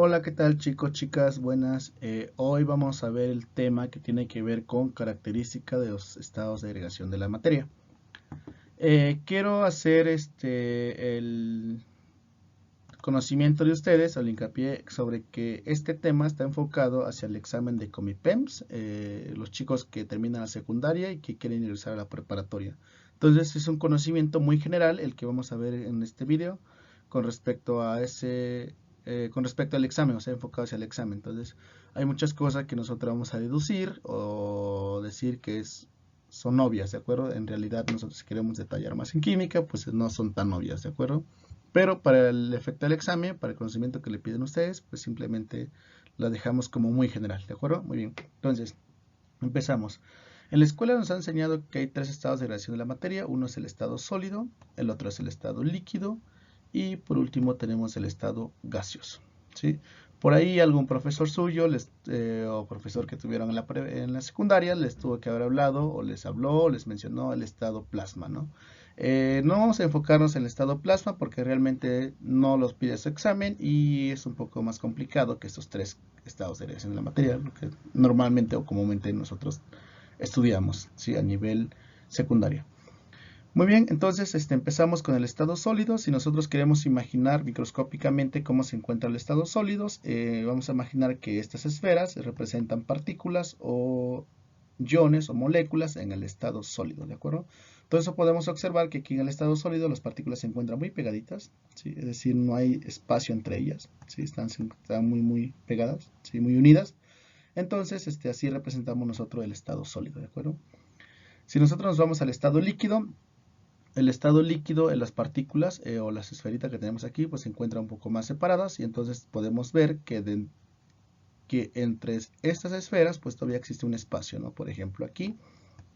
Hola, ¿qué tal chicos, chicas? Buenas. Hoy vamos a ver el tema que tiene que ver con característica de los estados de agregación de la materia. Quiero hacer el conocimiento de ustedes, al hincapié sobre que este tema está enfocado hacia el examen de Comipems, los chicos que terminan la secundaria y que quieren ingresar a la preparatoria. Entonces es un conocimiento muy general el que vamos a ver en este video con respecto a con respecto al examen, o sea, enfocado hacia el examen. Entonces hay muchas cosas que nosotros vamos a deducir o decir que son obvias, ¿de acuerdo? En realidad nosotros queremos detallar más en química, pues no son tan obvias, ¿de acuerdo? Pero para el efecto del examen, para el conocimiento que le piden ustedes, pues simplemente la dejamos como muy general, ¿de acuerdo? Muy bien. Entonces, empezamos. En la escuela nos han enseñado que hay tres estados de gradación de la materia. Uno es el estado sólido, el otro es el estado líquido y por último tenemos el estado gaseoso, ¿sí? Por ahí algún profesor suyo o profesor que tuvieron en la secundaria les tuvo que haber hablado o les habló o les mencionó el estado plasma, ¿no? No vamos a enfocarnos en el estado plasma porque realmente no los pide su examen y es un poco más complicado que estos tres estados de reacción de la materia, lo que normalmente o comúnmente nosotros estudiamos, ¿sí? A nivel secundario. Muy bien, entonces empezamos con el estado sólido. Si nosotros queremos imaginar microscópicamente cómo se encuentra el estado sólido, vamos a imaginar que estas esferas representan partículas o iones o moléculas en el estado sólido, ¿de acuerdo? Entonces podemos observar que aquí en el estado sólido las partículas se encuentran muy pegaditas, ¿sí? Es decir, no hay espacio entre ellas, ¿sí? Están muy pegadas, ¿sí? Muy unidas. Entonces, así representamos nosotros el estado sólido, ¿de acuerdo? Si nosotros nos vamos al estado líquido, el estado líquido en las partículas o las esferitas que tenemos aquí pues se encuentran un poco más separadas y entonces podemos ver que entre estas esferas pues todavía existe un espacio, ¿no? Por ejemplo aquí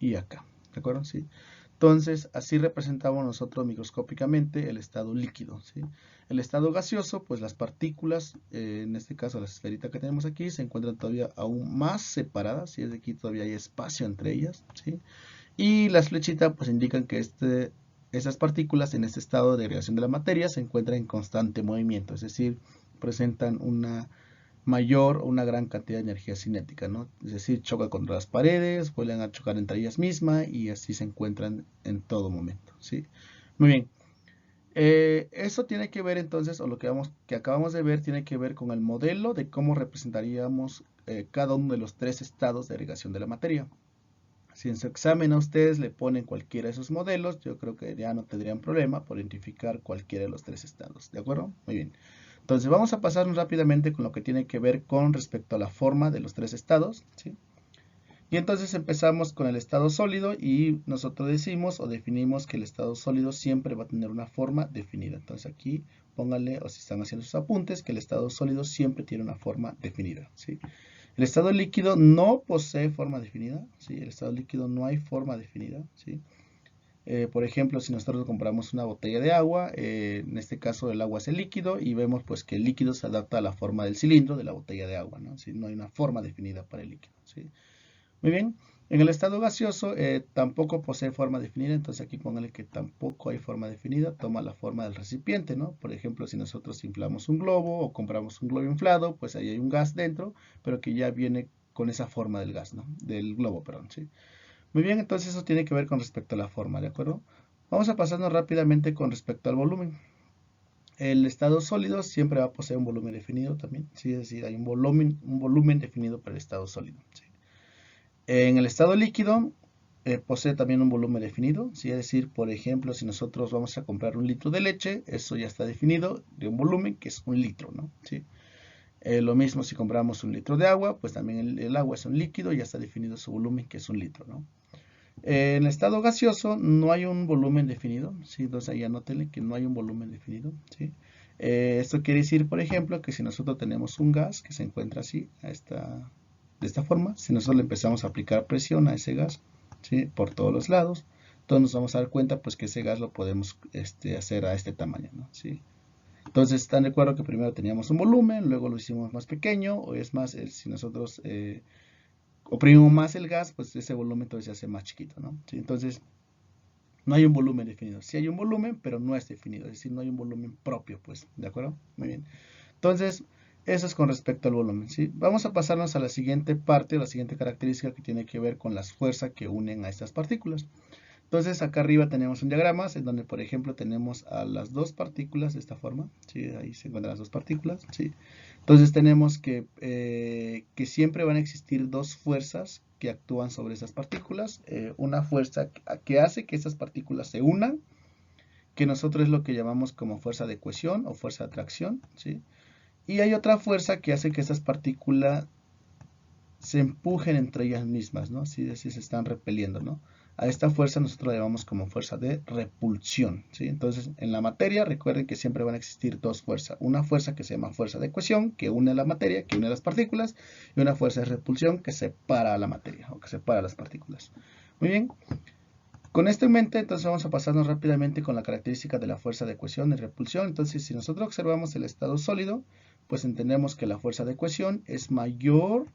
y acá, ¿de acuerdo? ¿Sí? Entonces así representamos nosotros microscópicamente el estado líquido, ¿sí? El estado gaseoso pues las partículas, en este caso las esferitas que tenemos aquí se encuentran todavía aún más separadas y es de aquí todavía hay espacio entre ellas, ¿sí? Y las flechitas pues indican que esas partículas en este estado de agregación de la materia se encuentran en constante movimiento, es decir, presentan una mayor o una gran cantidad de energía cinética, ¿no? Es decir, chocan contra las paredes, vuelven a chocar entre ellas mismas y así se encuentran en todo momento, ¿sí? Muy bien. Eso tiene que ver entonces, o que acabamos de ver, tiene que ver con el modelo de cómo representaríamos cada uno de los tres estados de agregación de la materia. Si en su examen a ustedes le ponen cualquiera de esos modelos, yo creo que ya no tendrían problema por identificar cualquiera de los tres estados. ¿De acuerdo? Muy bien. Entonces vamos a pasarnos rápidamente con lo que tiene que ver con respecto a la forma de los tres estados, ¿sí? Y entonces empezamos con el estado sólido y nosotros decimos o definimos que el estado sólido siempre va a tener una forma definida. Entonces aquí pónganle, o si están haciendo sus apuntes, que el estado sólido siempre tiene una forma definida, ¿sí? El estado líquido no posee forma definida, ¿sí? El estado líquido no hay forma definida, ¿sí? Por ejemplo, si nosotros compramos una botella de agua, en este caso el agua es el líquido y vemos pues que el líquido se adapta a la forma del cilindro de la botella de agua, ¿no? ¿Sí? No hay una forma definida para el líquido, ¿sí? Muy bien. En el estado gaseoso tampoco posee forma definida, entonces aquí póngale que tampoco hay forma definida, toma la forma del recipiente, ¿no? Por ejemplo, si nosotros inflamos un globo o compramos un globo inflado, pues ahí hay un gas dentro, pero que ya viene con esa forma del gas, ¿no? Del globo, perdón, ¿sí? Muy bien, entonces eso tiene que ver con respecto a la forma, ¿de acuerdo? Vamos a pasarnos rápidamente con respecto al volumen. El estado sólido siempre va a poseer un volumen definido también, ¿sí? Es decir, hay un volumen definido para el estado sólido, ¿sí? En el estado líquido posee también un volumen definido, ¿sí? Es decir, por ejemplo, si nosotros vamos a comprar un litro de leche, eso ya está definido de un volumen que es un litro, ¿no? ¿Sí? Lo mismo si compramos un litro de agua, pues también el agua es un líquido y ya está definido su volumen que es un litro, ¿no? En el estado gaseoso no hay un volumen definido, ¿sí? Entonces ahí anótenle que no hay un volumen definido, ¿sí? Esto quiere decir, por ejemplo, que si nosotros tenemos un gas que se encuentra así, de esta forma, si nosotros le empezamos a aplicar presión a ese gas, ¿sí? Por todos los lados, entonces nos vamos a dar cuenta pues que ese gas lo podemos hacer a este tamaño, ¿no? ¿Sí? Entonces están de acuerdo que primero teníamos un volumen, luego lo hicimos más pequeño, o es más, si nosotros oprimimos más el gas, pues ese volumen entonces se hace más chiquito, ¿no? ¿Sí? Entonces no hay un volumen definido. Sí hay un volumen, pero no es definido, es decir, no hay un volumen propio, pues, ¿de acuerdo? Muy bien. Entonces, Eso es con respecto al volumen, ¿sí? Vamos a pasarnos a la siguiente parte, la siguiente característica que tiene que ver con las fuerzas que unen a estas partículas. Entonces acá arriba tenemos un diagrama en donde por ejemplo tenemos a las dos partículas de esta forma, ¿sí? Ahí se encuentran las dos partículas, ¿sí? Entonces tenemos que siempre van a existir dos fuerzas que actúan sobre esas partículas, una fuerza que hace que esas partículas se unan, que nosotros es lo que llamamos como fuerza de cohesión o fuerza de atracción, ¿sí? Y hay otra fuerza que hace que esas partículas se empujen entre ellas mismas, ¿no? Si se están repeliendo, ¿no? A esta fuerza nosotros la llamamos como fuerza de repulsión, ¿sí? Entonces, en la materia, recuerden que siempre van a existir dos fuerzas. Una fuerza que se llama fuerza de cohesión, que une la materia, que une las partículas, y una fuerza de repulsión que separa la materia, o que separa las partículas. Muy bien. Con esto en mente, entonces vamos a pasarnos rápidamente con la característica de la fuerza de cohesión y repulsión. Entonces, si nosotros observamos el estado sólido, pues entendemos que la fuerza de cohesión es mayor,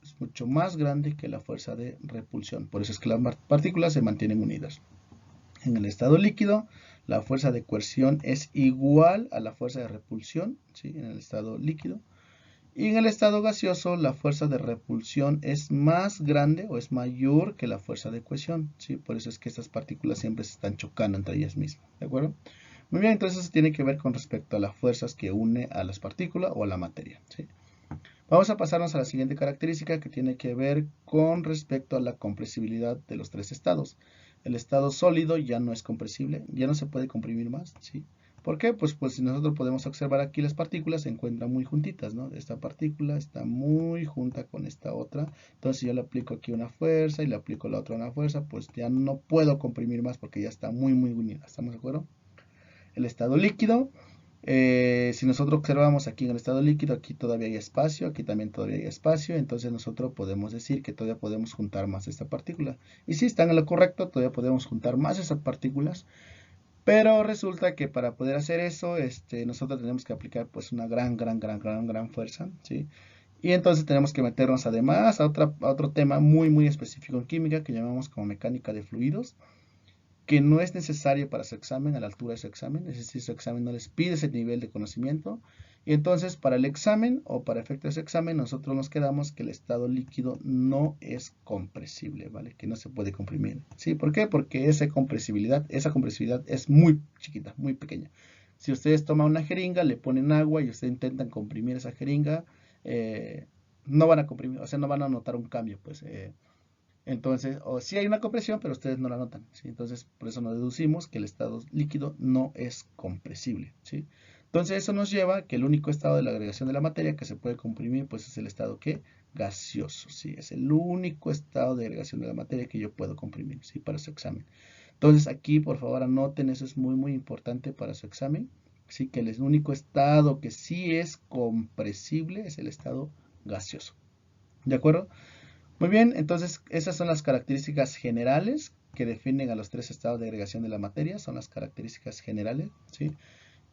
es mucho más grande que la fuerza de repulsión. Por eso es que las partículas se mantienen unidas. En el estado líquido, la fuerza de coerción es igual a la fuerza de repulsión, ¿sí? En el estado líquido. Y en el estado gaseoso, la fuerza de repulsión es más grande o es mayor que la fuerza de cohesión, ¿sí? Por eso es que estas partículas siempre se están chocando entre ellas mismas, ¿de acuerdo? Muy bien, entonces eso tiene que ver con respecto a las fuerzas que une a las partículas o a la materia, ¿sí? Vamos a pasarnos a la siguiente característica que tiene que ver con respecto a la compresibilidad de los tres estados. El estado sólido ya no es compresible, ya no se puede comprimir más, ¿sí? ¿Por qué? Pues si nosotros podemos observar aquí las partículas se encuentran muy juntitas, ¿no? Esta partícula está muy junta con esta otra, entonces si yo le aplico aquí una fuerza y le aplico la otra una fuerza, pues ya no puedo comprimir más porque ya está muy muy unida, ¿estamos de acuerdo? El estado líquido, si nosotros observamos aquí en el estado líquido, aquí todavía hay espacio, aquí también todavía hay espacio, entonces nosotros podemos decir que todavía podemos juntar más esta partícula. Y si están en lo correcto, todavía podemos juntar más esas partículas, pero resulta que para poder hacer eso, nosotros tenemos que aplicar pues una gran fuerza, ¿sí? Y entonces tenemos que meternos además a otro tema muy muy específico en química que llamamos como mecánica de fluidos, que no es necesario para su examen, a la altura de su examen, es decir, su examen no les pide ese nivel de conocimiento, y entonces para el examen o para efectos de ese examen nosotros nos quedamos que el estado líquido no es compresible, ¿vale? Que no se puede comprimir, ¿sí? ¿Por qué? Porque esa compresibilidad es muy chiquita, muy pequeña. Si ustedes toman una jeringa, le ponen agua y ustedes intentan comprimir esa jeringa, no van a comprimir, o sea, no van a notar un cambio, pues, entonces, o sí hay una compresión, pero ustedes no la notan, ¿sí? Entonces, por eso nos deducimos que el estado líquido no es compresible, ¿sí? Entonces, eso nos lleva a que el único estado de la agregación de la materia que se puede comprimir, pues es el estado ¿qué? Gaseoso, ¿sí? Es el único estado de agregación de la materia que yo puedo comprimir, ¿sí? Para su examen. Entonces, aquí, por favor, anoten, eso es muy, muy importante para su examen, ¿sí? Que el único estado que sí es compresible es el estado gaseoso, ¿de acuerdo? Muy bien, entonces esas son las características generales que definen a los tres estados de agregación de la materia, son las características generales, ¿sí?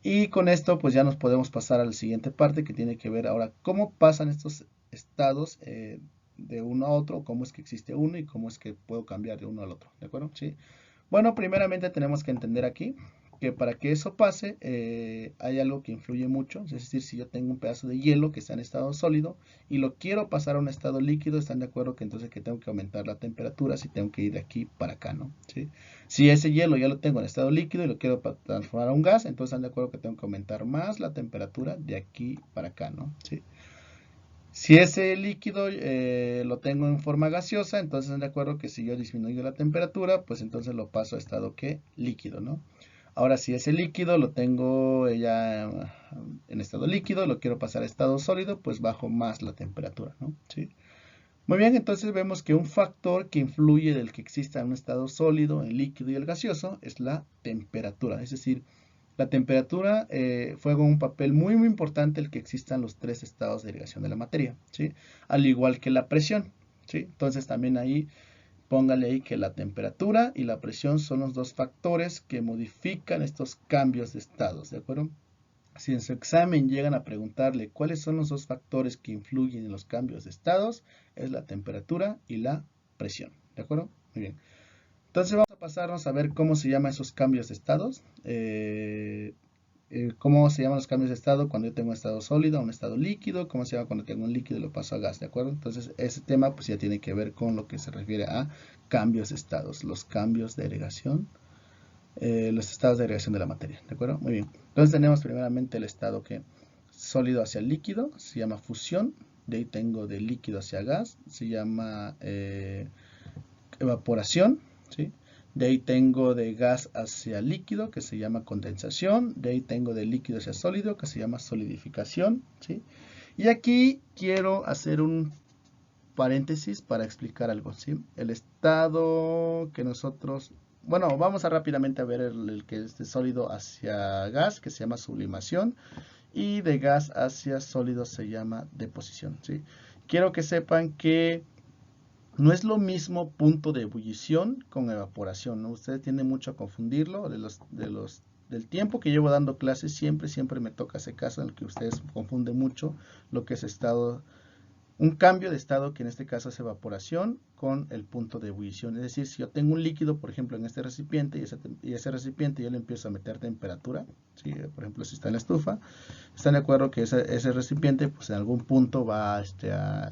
Y con esto pues ya nos podemos pasar a la siguiente parte que tiene que ver ahora cómo pasan estos estados de uno a otro, cómo es que existe uno y cómo es que puedo cambiar de uno al otro, ¿de acuerdo? ¿Sí? Bueno, primeramente tenemos que entender aquí que para que eso pase hay algo que influye mucho, es decir, si yo tengo un pedazo de hielo que está en estado sólido y lo quiero pasar a un estado líquido, están de acuerdo que entonces que tengo que aumentar la temperatura, si tengo que ir de aquí para acá, ¿no? ¿Sí? Si ese hielo ya lo tengo en estado líquido y lo quiero transformar a un gas, entonces están de acuerdo que tengo que aumentar más la temperatura de aquí para acá, ¿no? ¿Sí? Si ese líquido lo tengo en forma gaseosa, entonces están de acuerdo que si yo disminuyo la temperatura, pues entonces lo paso a estado ¿qué? Líquido, ¿no? Ahora, si ese líquido lo tengo ya en estado líquido, lo quiero pasar a estado sólido, pues bajo más la temperatura, ¿no? ¿Sí? Muy bien, entonces vemos que un factor que influye del que exista en un estado sólido, el líquido y el gaseoso es la temperatura. Es decir, la temperatura juega un papel muy muy importante el que existan los tres estados de agregación de la materia, ¿sí? Al igual que la presión, ¿sí? Entonces también ahí póngale ahí que la temperatura y la presión son los dos factores que modifican estos cambios de estados, ¿de acuerdo? Si en su examen llegan a preguntarle cuáles son los dos factores que influyen en los cambios de estados, es la temperatura y la presión, ¿de acuerdo? Muy bien. Entonces vamos a pasarnos a ver cómo se llaman esos cambios de estados. cómo se llaman los cambios de estado cuando yo tengo un estado sólido a un estado líquido, cómo se llama cuando tengo un líquido y lo paso a gas, ¿de acuerdo? Entonces ese tema pues ya tiene que ver con lo que se refiere a cambios de estados, los cambios de agregación, los estados de agregación de la materia, ¿de acuerdo? Muy bien. Entonces tenemos primeramente el estado que sólido hacia líquido, se llama fusión, de ahí tengo de líquido hacia gas, se llama evaporación, ¿sí? De ahí tengo de gas hacia líquido, que se llama condensación. De ahí tengo de líquido hacia sólido, que se llama solidificación, ¿sí? Y aquí quiero hacer un paréntesis para explicar algo, ¿sí? El estado que nosotros... Bueno, vamos a rápidamente a ver el que es de sólido hacia gas, que se llama sublimación. Y de gas hacia sólido se llama deposición, ¿sí? Quiero que sepan que no es lo mismo punto de ebullición con evaporación, ¿no? Ustedes tienden mucho a confundirlo. Del tiempo que llevo dando clases, siempre me toca ese caso en el que ustedes confunden mucho lo que es estado, un cambio de estado que en este caso es evaporación con el punto de ebullición. Es decir, si yo tengo un líquido, por ejemplo, en este recipiente y ese recipiente yo le empiezo a meter temperatura, ¿sí? Por ejemplo, si está en la estufa, están de acuerdo que ese recipiente, pues en algún punto va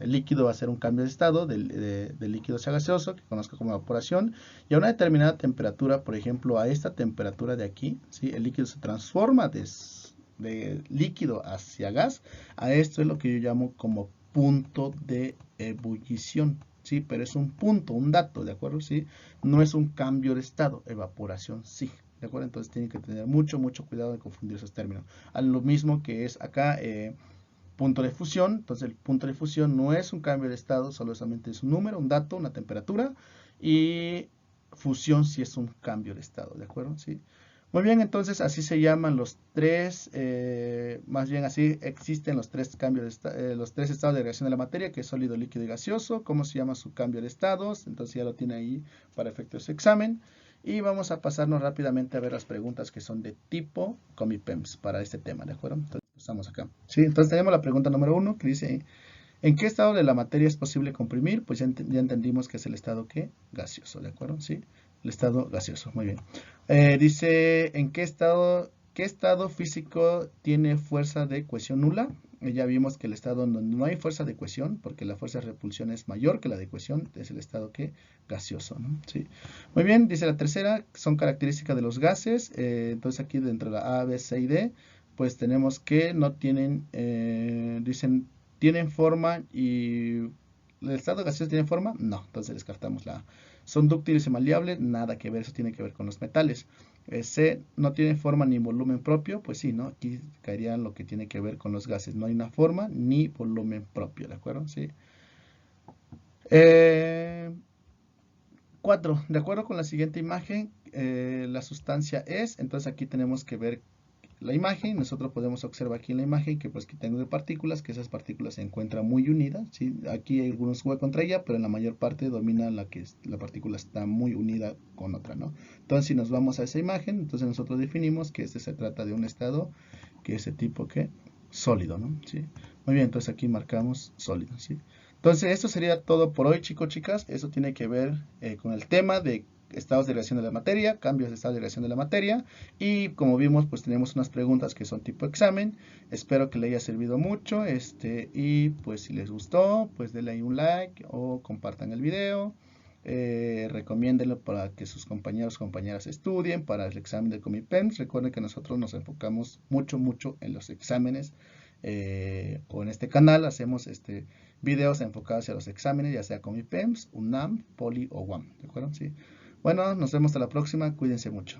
el líquido va a hacer un cambio de estado del líquido hacia gaseoso, que conozco como evaporación, y a una determinada temperatura, por ejemplo, a esta temperatura de aquí, ¿sí? El líquido se transforma de líquido hacia gas. A esto es lo que yo llamo como punto de ebullición, ¿sí? Pero es un punto, un dato, ¿de acuerdo? ¿Sí? No es un cambio de estado, evaporación sí, ¿de acuerdo? Entonces tienen que tener mucho cuidado de confundir esos términos. A lo mismo que es acá punto de fusión, entonces el punto de fusión no es un cambio de estado, solamente es un número, un dato, una temperatura, y fusión sí es un cambio de estado, ¿de acuerdo? ¿Sí? Muy bien, entonces así se llaman los tres, más bien así existen los tres cambios, los tres estados de agregación de la materia, que es sólido, líquido y gaseoso. ¿Cómo se llama su cambio de estados? Entonces ya lo tiene ahí para efectos de examen. Y vamos a pasarnos rápidamente a ver las preguntas que son de tipo Comipems para este tema, ¿de acuerdo? Entonces estamos acá. Sí, entonces tenemos la pregunta número 1 que dice, ¿en qué estado de la materia es posible comprimir? Pues ya entendimos que es el estado ¿qué? Gaseoso, ¿de acuerdo? Sí, el estado gaseoso, muy bien. Dice, ¿en qué estado físico tiene fuerza de cohesión nula? Ya vimos que el estado donde no hay fuerza de cohesión, porque la fuerza de repulsión es mayor que la de cohesión, es el estado ¿qué? Gaseoso, ¿no? Sí. Muy bien, dice la tercera, son características de los gases. Entonces aquí dentro de la A, B, C y D, pues tenemos que no tienen, dicen, tienen forma y ¿el estado gaseoso tiene forma? No, entonces descartamos la A. ¿Son dúctiles y maleables? Nada que ver, eso tiene que ver con los metales. C, ¿no tiene forma ni volumen propio? Pues sí, ¿no? Aquí caería lo que tiene que ver con los gases. No hay una forma ni volumen propio, ¿de acuerdo? Sí. 4. De acuerdo con la siguiente imagen, la sustancia es, entonces aquí tenemos que ver la imagen. Nosotros podemos observar aquí en la imagen que pues que tengo de partículas, que esas partículas se encuentran muy unidas, ¿sí? Aquí hay algunos juegos contra ella, pero en la mayor parte domina la partícula está muy unida con otra, ¿no? Entonces si nos vamos a esa imagen, entonces nosotros definimos que este se trata de un estado que es de tipo que sólido, ¿no? ¿Sí? Muy bien, entonces aquí marcamos sólido, ¿sí? Entonces esto sería todo por hoy, chicos, chicas. Eso tiene que ver con el tema de estados de agregación de la materia, cambios de estado de agregación de la materia, y como vimos pues tenemos unas preguntas que son tipo examen. Espero que le haya servido mucho, y pues si les gustó pues denle ahí un like o compartan el video, recomiéndenlo para que sus compañeros o compañeras estudien para el examen de Comipems. Recuerden que nosotros nos enfocamos mucho en los exámenes, o en este canal hacemos videos enfocados hacia los exámenes, ya sea Comipems, UNAM, Poli o UAM, ¿de acuerdo? Sí. Bueno, nos vemos hasta la próxima, cuídense mucho.